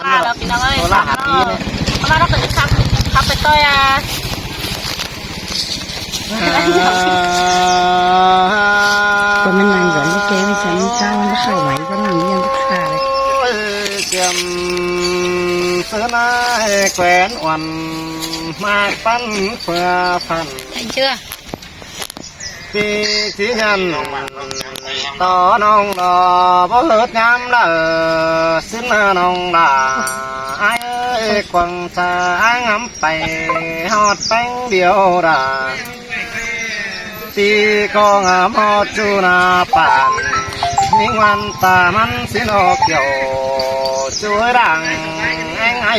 là thì nó ơi nó tự khắpไปตัวอ่ะคนมันนานก่อนแกไม่ฉันข้าวมันเข้าไหวก็หนียังขาเลยเจียมเสือหน้าแขวนอ่อนมาปั้นเพื่อพัน thấy chưa ปีที่ยันต่อน้องดอบ่เลิศงามละสิ้นน้องดาไอ้ควังชาไอ้งำไปฮอดแป้งเดียวดาตีก็งามฮอดจูนาป่านนิ่งวันตามันสินอกเกี่ยวช่วยดังแองไอ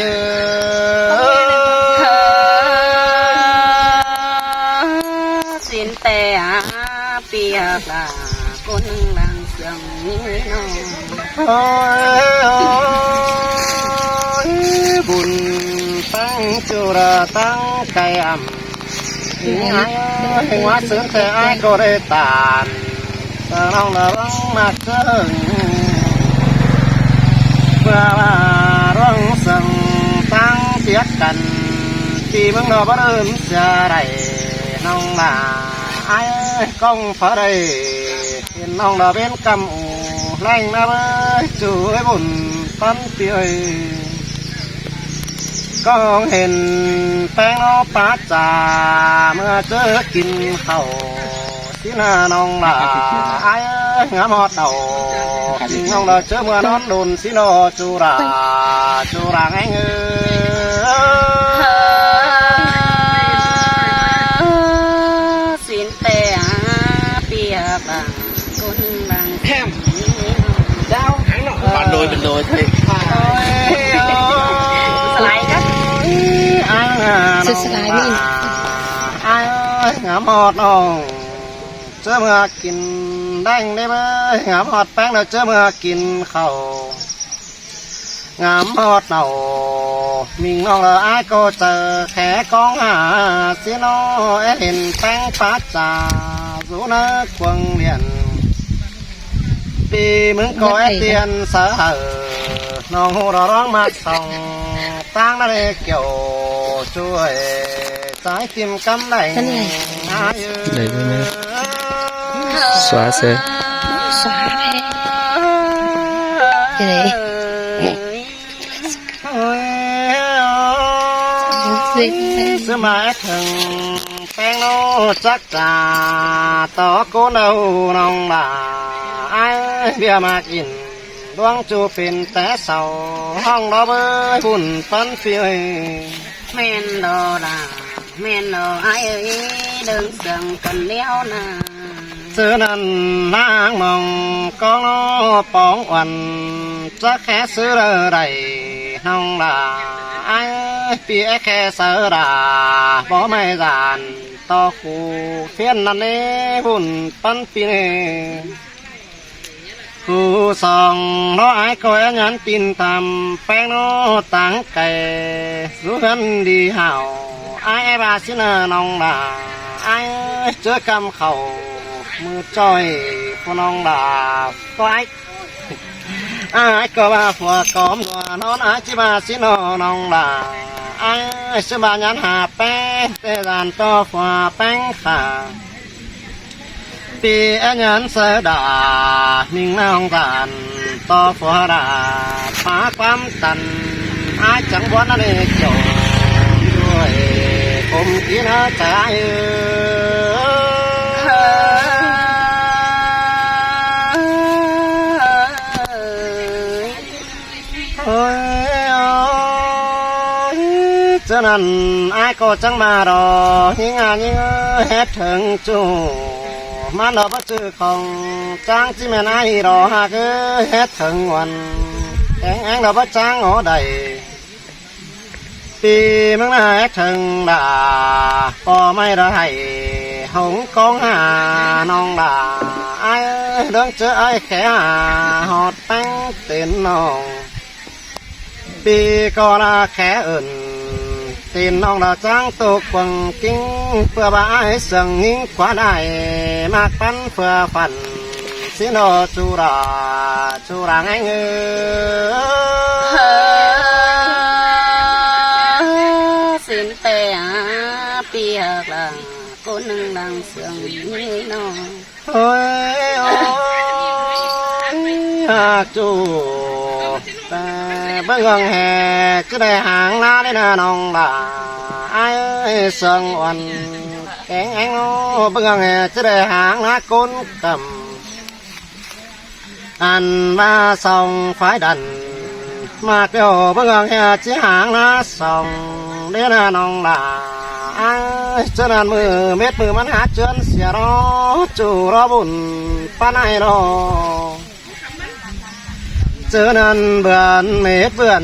xin tè bia là con làng sầm nó บุญตั้งจุระตั้งไก่อ่ำหิงไอ้หิงว่าเสือแต่ไอ้ก็ได้ตานแต่น้องละร้องมาเกินเพื่อมาร้องสั่งตั้งเสียกันที่เมืองเราบ้านเอิญจะได้น้องละไอ้ก้องฟ้าได้เห็นน้องละเป็นกำอูแรงนะเว้ยช่วยบุญปั้นเปียก็เห็นแป้งน้อป้าจ่าเมื่อเจอกินข้าวที่หน้าน้องละไอ้งามหอดเดาน้องละเจอเมื่อนอนโดนสิโนจูราไงxin tè bia là con làng em đau bạn đôi bên đôi thôi lại đóสุดสลายนี่ ไอ้งามหอดน้องเจอเมื่อกินแดงได้ไหมงามหอดแป้งเราเจอเมื่อกินข้าวงามหอดเนามิงน้องเราไอ้ก็เจอแขกองเสียน้อเห็นแป้งป้าจ่าสูนักควงเรียนปีมึงก็เตียนเสือน้องหูเราร้องมาส่องตั้งนั่นเกี่ยวช่วยสายติมกำไรได้ด้วยไหมสวาเซ่สาเลยยังไงเสื้อมาถึงแป้งโนจักจ่าต่อโกนเอาน้องบ่าไอ้เบียมากินดวงจูเป็นแต่เสาห้องรอเบยบุญปันเฟีย men đồ là men đồ ai ơi đừng sừng cần đeo nè เสื้อนั้นนางมองก็ปองวันจะแค่ซื้ออะไรน้องบ่าไอ้เปียแค่เสือดาบ่ไม่จานต่อคู่เพี้ยนนั่นเองบุญปันปีเนคู่สองน้อไอ้ก็ยันปินทำแป้งน้อตั้งไก่รู้กันดีเห่าไอ้บาสินาน้องบ่าไอ้เจอกำเข่ามือจ้อยผู้น้องบ่าก็ไอ้ก็ว่าผัวกอมตัวนอนไอ้จิบาสินาน้องบ่าไอ้สบายันหาแป้งเตจานต่อฝัวแป้งขาปีอันยันเสดามิ่งน้องกันต่อฝัวดาปาความตันอาจังหวะนั่นเองโจด้วยผมกินใจเจ้านั้นไอ้ก็จังมารอยิงยิงเฮ็ดถึงจูมันเราบ่จื้อของจ้างจิแม่นไอ้รอหากเฮ็ดถึงวันแองแองเราบ่จ้างอ๋อใดปีมึงน่ะเฮ็ดถึงด่าก็ไม่ได้หงกองหาน้องด่าไอ้เรื่องเจอไอ้แค่หอดแป้งเต้นน้องปีก็ละแค่อื่นตีนน้องเราจ้างตกวังกิ้งเพื่อบ่ายสั่งหิ้งกว่าได้มากปันเพื่อฝันสิโนจูราไงเง hạc là cô nâng đang sương như nó ôi hạc chủ ta bất ngờ hè cứ để hàng lá đến nòng là ai ơi sương oan kén anh nó bất ngờ hè cứ để hàng lá côn cầm ăn ba xong phải đành mà kiểu bất ngờ hè chỉ hàng lá xong đến nòng là ai cho nên mưa mét mưa mắn hát chân xìa đó chủ đó buồn pan này đó cho nên vườn mét vườn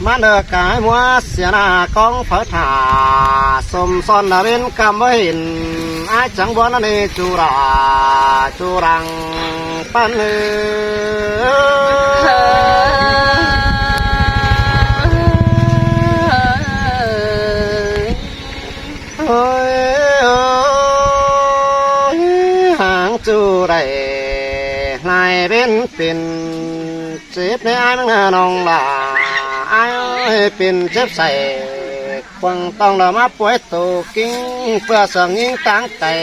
mắn được cái mua xìa là con phải thả xôm son là bên cầm với hình ai chẳng muốn nó đi chủ đà chủ đằng pan ôi ôi hàng chú đầy lại bên pin xếp này ai mang nòng là ai ơi pin xếpใส่ quăng tông là má bói tù kinh vừa sờn những táng cày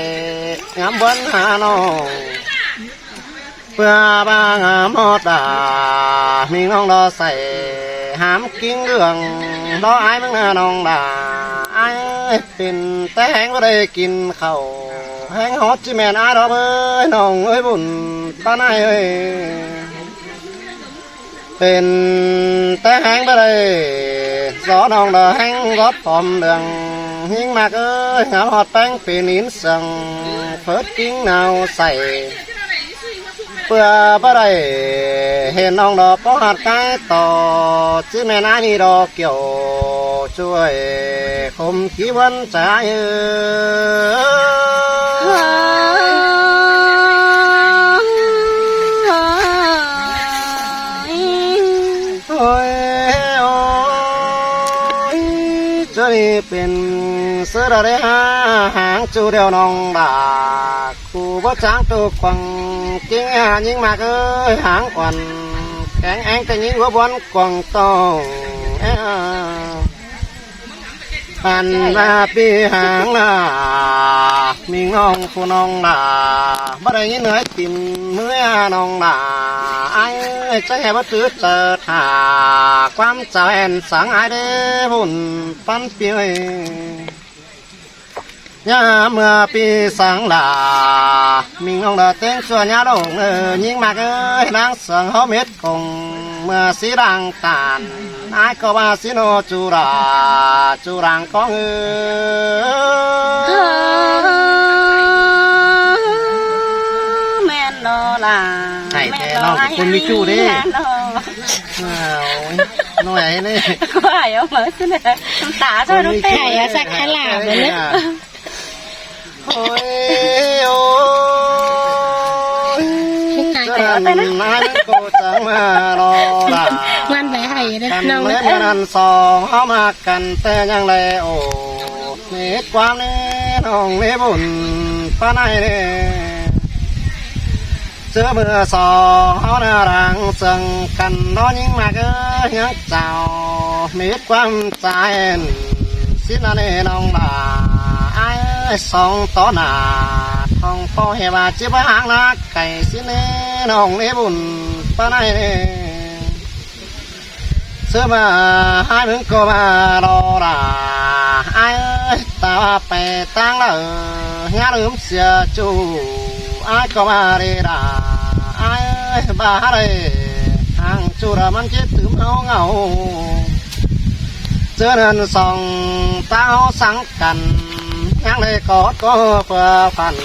ngắm bấn hà nòng vừa ba ngắm hót đà mình nòng đóใส่ hám kín đường đó ai mang nòng đà ai ơiเป็นแต่แห้งก็ได้กินข้าวแห้งฮอตจิแมนอ้ายดอกเอ้ยน้องเอ้ยบุญป้านายเอ้ยเป็นแต่แห้งก็ได้สอน้องดอกแห้งรถปอมเดืองหิ้งมากเอ้ยงามฮอตแป้งปีนินสังเฟิดกิ้งนาวใส่เพื่อบ่ได้เห็นน้องดอกป้อหัดกายต่อจิแม่นายมีดอกเกี่ยวช่วยคมขี้วันใจโอ้ยโอ้ยจะนี่เป็นเสือได้หางจูเดียวน้องดาคู่บ่ช้างตัวควังกิ้งยิงมากเอ้ยหางอ่อนแข็งแองแต่ยิงหัวบอลกวางตองอันว่าปีหางลามีน้องผู้น้องลาบ่ได้ยินเหนื่อยติ่มเมื่อน้องลาไอ้ใจแห่บ่ตื้อเจอถ่าความเจ้าแอนสังไอ้เด้บุญปันเปียยาเมื่อปีสังลามีน้องดาเต้นส่วนยาดงยิงมากเอ้ยนางเสืองเขาเม็ดคงเมื่อสีดังตานไอ้ก็ว่าสิโนจูราจูรังก็แม่นอล่ะ ไอ้แต่น้องคนมีชู้ดิน้อยนี่ ก็ไอ้เอามาสิเนี่ยตาเจ้าลูกเต๋อสักขลาบเลยเนี่ยโอ้ยโอ้ยจะนั่นนายก็จะมารอละมันไปให้เด้อน้อง เมื่อนั้นสองเขามากันแต่ยังเลยโอ้เม็ดความนี้น้องเมบุญป้านายเนี่ยเจอเมื่อสองเขาหน้ารังเสื่องกันน้อยยิ่งมากยังเจ้าเม็ดความใจสินาเนน้องบ่าสองต่อหน้าทองพ่อเฮว่าจีบหางนักไก่สิเน่น้องเนบุญป้านายเน่เสื้อมาให้มึงก็มารอละไอ้ตาไปตั้งละงานลืมเสียจูไอ้ก็มาเรดาไอ้บ้าเลยทางจูระมันคิดถึงเงาเจอเดินส่องตาสังกันยังเลยกอดก็เพื่อฝัน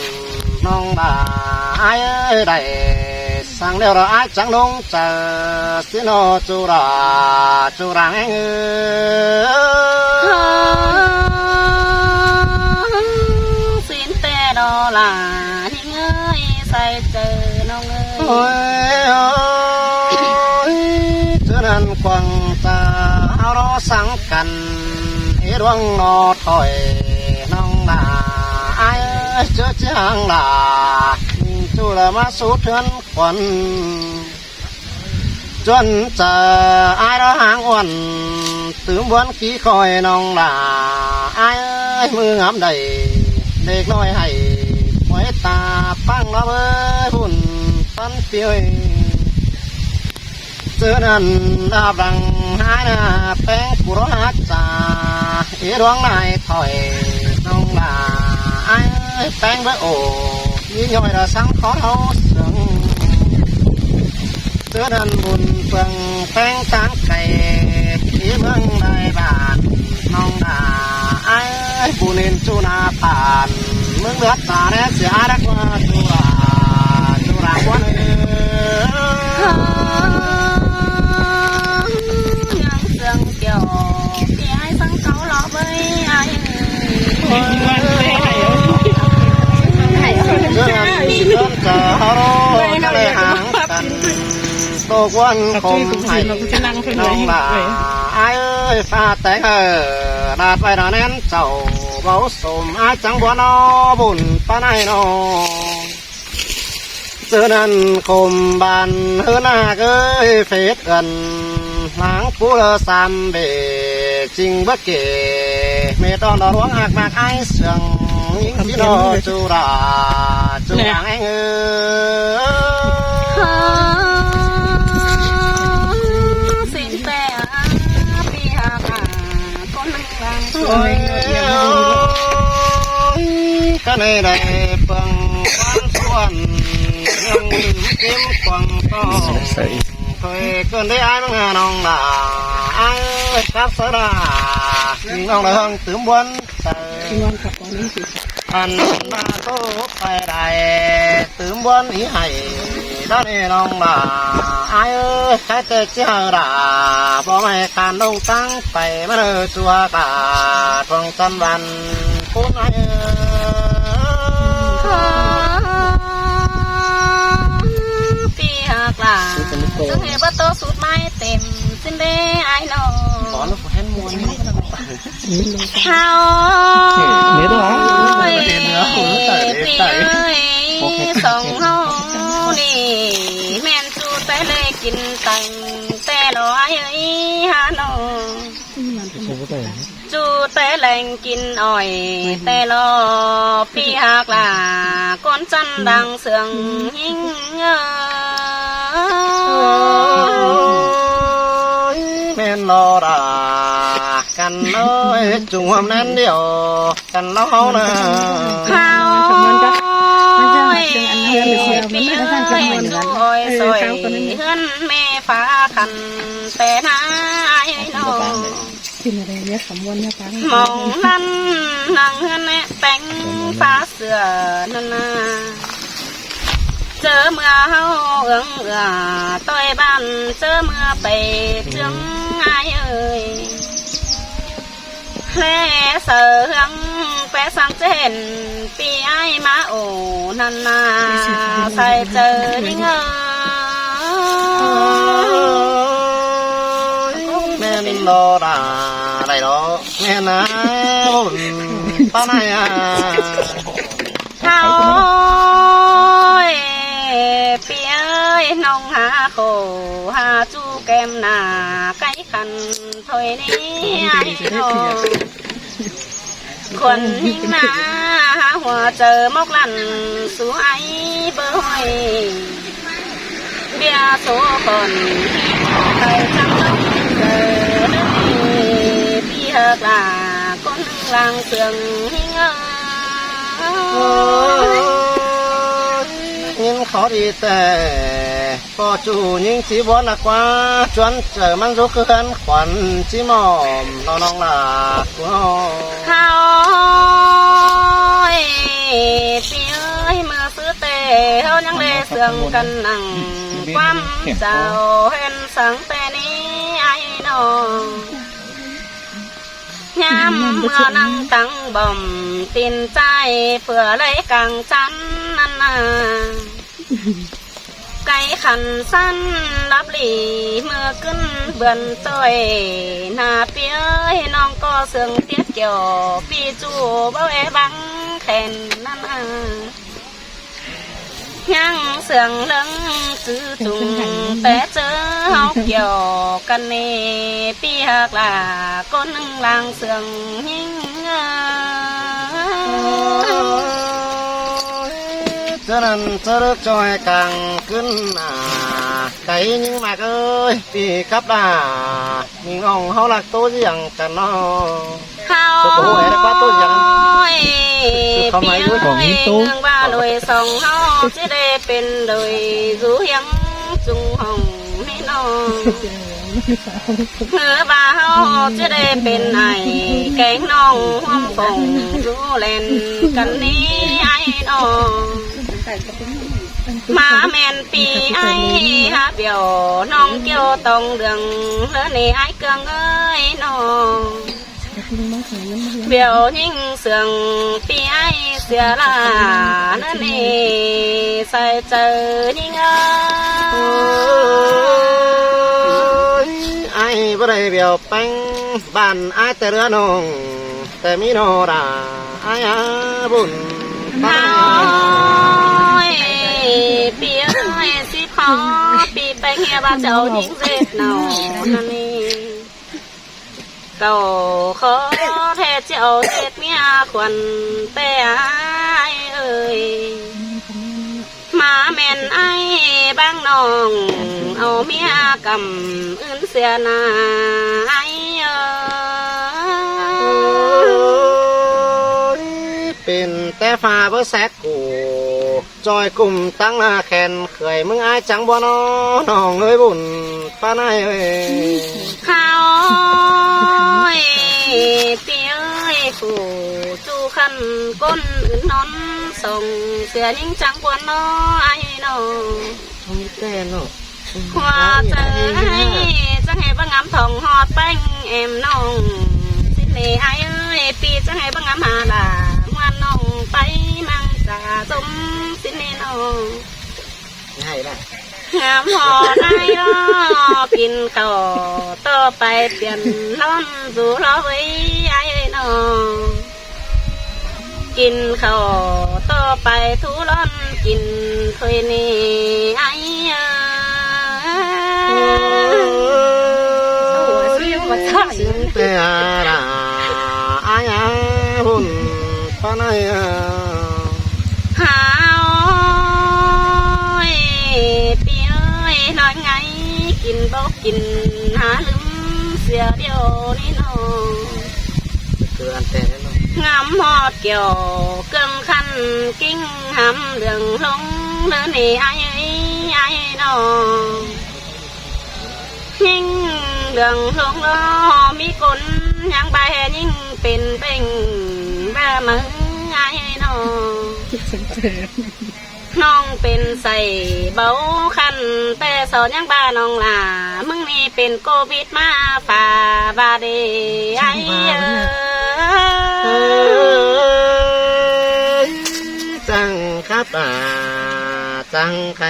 น้องบ่าไอ้ได้สั่งเดียวเราไอ้จังลงเจอสิโนจูราจูรังสินแต่ดอลาที่เงยใส่เจอน้องเอ้ยโอ้ยโอ้ยเจอนั้นควังตาเอาเราสังกันดวงนอถอยน้องบ่าไอ้เจอจางลาจูละมาสูดเถื่อนควันจนจะไอ้เราหางอ้วนตื่นวันขี้คอยน้องบ่าไอ้ ยมืองามใดเด็กน้อยให้ไว้ตาปังละเอ้ยหุ่นปันเปียวเจอนั้นดาบดังหายหน้าแป้งกุรหักจ่าอีดวงนายถอยน้องลาไอ้แป้งเบอโอยี่ย่อยระสังขอเขาเสียงเจอนั้นบุญเปิงแป้งตางไก่ที่เมืองได้บ้านน้องลาไอ้บุญเห็นจูนาผ่านเมืองเลือดตาแน่เสียรักว่าจูราวันkiểu thì ai sang cáu lọ với ai tô quân không hay nông là ai ơi pha té đạt vai đó nén chầu báu xồm ai chẳng bó nó buồn pha này nó cho nên khom bàn hơn ơi phết gần láng phú lơ sam bể trình bất kể mẹ đòn đòn uống hạc mạc ai sương những tí nó chú đà anh ơi xin tè pi hạc con lăng ôi cái này đây bằng quan xuân nhưng kiếm quăng to thôi cơn đấy ai mà nong là ai ơi cáp sơ ra nong là hơn tướng buôn anh ba tô phải đại tướng buôn ý hay đó này nong là ai ơi cái tê chia ra bỏ mày càn đông tăng phải mà nơi chùa cả trong tân văn phun ai làซึ่งเฮบัตโตสุดไม้เต็มสิ้นเดไอโน่ขอแล้วแค่มวนเฮาเนื้อตัวปีเอ้ยสองเฮานี่แม่นจูแต่เลยกินตังแต่ลอยเอ้ยฮาโน่จูแต่แหล่งกินอ้อยแต่รอปีหักล่ะก้นจันดังเสืองหิ้งmen lo ra cần nói chung hôm nay điều cần lo nèปีเอ้ยดูอ้อยสวยเฮือนแม่ฟ้าคันแต่น้าไอ้น้องมองนั่นนั่งเฮือนแม่แป้งฟ้าเสือนั่นนาเจอเมื่อเฮาเอื้องต้อยบ้านเจอเมื่อไปถึงไอ้เอ้ยแล่เสืองแปะสังเจนปีไอ้มาโอนันนาใส่เจอยิ่งแม่นินโลดาไรโลแม่นาป้าไหนอ่ะเฮาปีเอ้ยน้องหาโคหาจูแก้มหน้าไก่ขันถอยนี้ไอ้น้องคนหิ้งหน้าหาหัวเจอมกลั่นสู้ไอ้เบอร์หอยเบียโซคนใครจังต้องเจอพี่เฮกล่ะคนลางเสืองหิ้งnhưng khó đi tè có chủ nhưng chỉ muốn là quá chuẩn chờ mang rút cơn khoản chỉ mỏm nó nong là của haoปีเอ้ยมือซื้อเตะเฮายังเลเสื่องกันนั่งความเจ้าเห็นสังแต่นี้ไอ้น้องยามเมื่อนั่งตั้งบ่มตินใจเพื่อเลยกังจันนั่นน่ะไก่ขันสั้นรับหลีเมื่อขึ้นเบือนต้อยหน้าเปียน้องก็เสื่องเตี้ยเกี่ยวปีจูเบ้าบังแขนนั่นน่ะยังเสื่องเลิงซื้อจุงแต่เจอเฮาเกี่ยวกันนี่ปีหักล่ะก้นลางเสื่องหิ้ง เจริญเจริญจอยกังขึ้นไก่ยิงมากเอ้ยปีกับดายิงอ่องเขาหลักตัวอย่างกันเนาะ เขาปีเอ้ยเมืองบ้าลอยสองเฮาจะได้เป็นโดยรู้ยังจุงห้องให้น้องเมื่อบ้าเฮาจะได้เป็นไอ้แกงน้องห้อมฟงรู้เล่นกันนี้ไอ้น้องมาแมนปีไอ้ฮะเบียวน้องเกี่ยวตองเดืองเลือนี่ไอ้เกืองเอ้ยน้องเบียวยิ่งเสืองปีไอ้เสียลาเลือนี่ใส่เจอยิ่งเอ้ย ไอ้บ่ได้เบียวแป้งบ้านไอ้แต่เรือน้องแต่มีโนราไอ้บุญ น้อยปีเอ้ยสิพอปีไปเฮียบ้าเจ้ายิ่งเสร็จเนานั่นนี่เก่าขอแท้เจ้าเสร็จเมียควันแต่ไอ้เอ้ยมาแม่นไอ้บ้างน้องเอาเมียกำอื่นเสียนาไอ้เอ้ย เป็นแต่ฟ้าบ่แสกกูจอยกลุ่มตั้งหน้าแขนเคยมึงอายจังบ่น้อน้องเอ้ยบุญป้าไหนเอ้ย ข้าวเตี้ยผู้จูขันก้นอื่นนอนส่งเสือยิ่งจังกว่าน้อไอ้น้อง มีแต่เนาะ ว่าเจอให้จังให้บังงามทองหอดแป้งแอมน้องสิเนไอ้เอ้ยปีจังให้บังงามหาดาวันน้องไปมังจ่าสมสิเนน้อง ง่ายละ งามหอได้อ้อกินข้าวต่อไปเปลี่ยนร้อนสู่รอไว้ไอ้น้องกินข้าวต่อไปทุร้อนกินเคยนี่ไอ้สิงแต่ราอายบุญป้าไหน หาวปีเอ้ยน้อยไงกินบอกกินหาลืมเสียเดียวนี่น้อง คืออันแต่เนาะ งามหอดเกี่ยวเกิงคันกิ้งหำเดืองลงเดินนี่ไอ้ไอ้น้องยิ่งเดืองลงล้อมีคนยังใบยิ่งเป็นเป่งแบบมึงไอ้น้องน้องเป็นใส่เบาคันแต่สอนยังบ้าน้องล่ะมึงนี่เป็นโควิดมาฝ่าบาเดไอ้จังข้าป่าจังใคร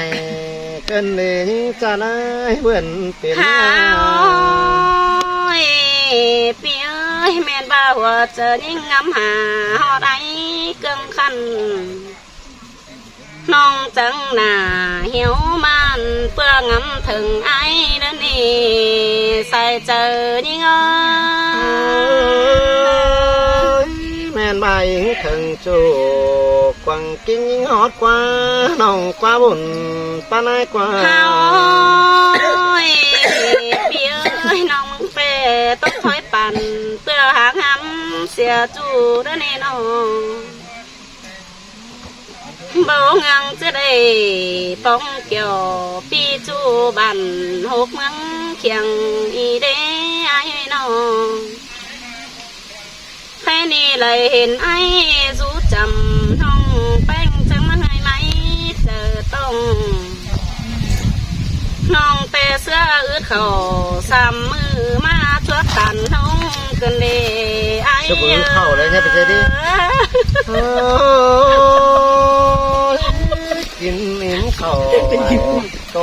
เกินเลยจะได้เหมือนเป็น หาวปีเอ้ยแม่นบ่าหัวเจอยิ่งงำหาหอดไอ้เกิงคันน้องจังหน้าเหี่ยวมันเพื่องำถึงไอ้เดินนี่ใส่เจอยิ่งเอ้ย แม่นใบถึงจูกวังกิ้งยิ่งฮอดกว่าน้องกว่าบุญป้าไหนกว่า หาวปีเอ้ยน้องเปต้องคอยปั่นเพื่อหางหำเสียจูเดินนี่น้องเบาเงงจะได้ป้องเกี่ยวปีจูบันหกเมืองเคียงอีเดไอ้น้องแค่นี้เลยเห็นไอ้รู้จำน้องแป้งจังมาให้ไหมเจอต้องน้องแต่เสื้ออึดเขาสามมือมาชวดกันน้องกันเดไอ้ จะมือเข้าเลยเนี่ยไปเจอดิกินอิ่มเข้าโต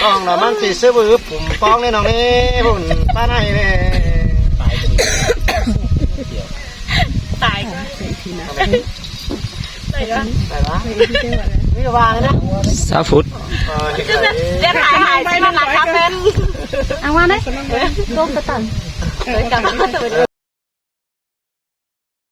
กล้องแล้วมันสิซื้อมือผมฟ้องนี่น้องนี่บุญป้าไหนเลย ตายก็ได้ก็ ไปวะนี่วางนะ 3 ฟุต จะเรียกหายไปมันหลักครับเป็นเอาว่าไหมโดนกระตันเลยกลับมาตัว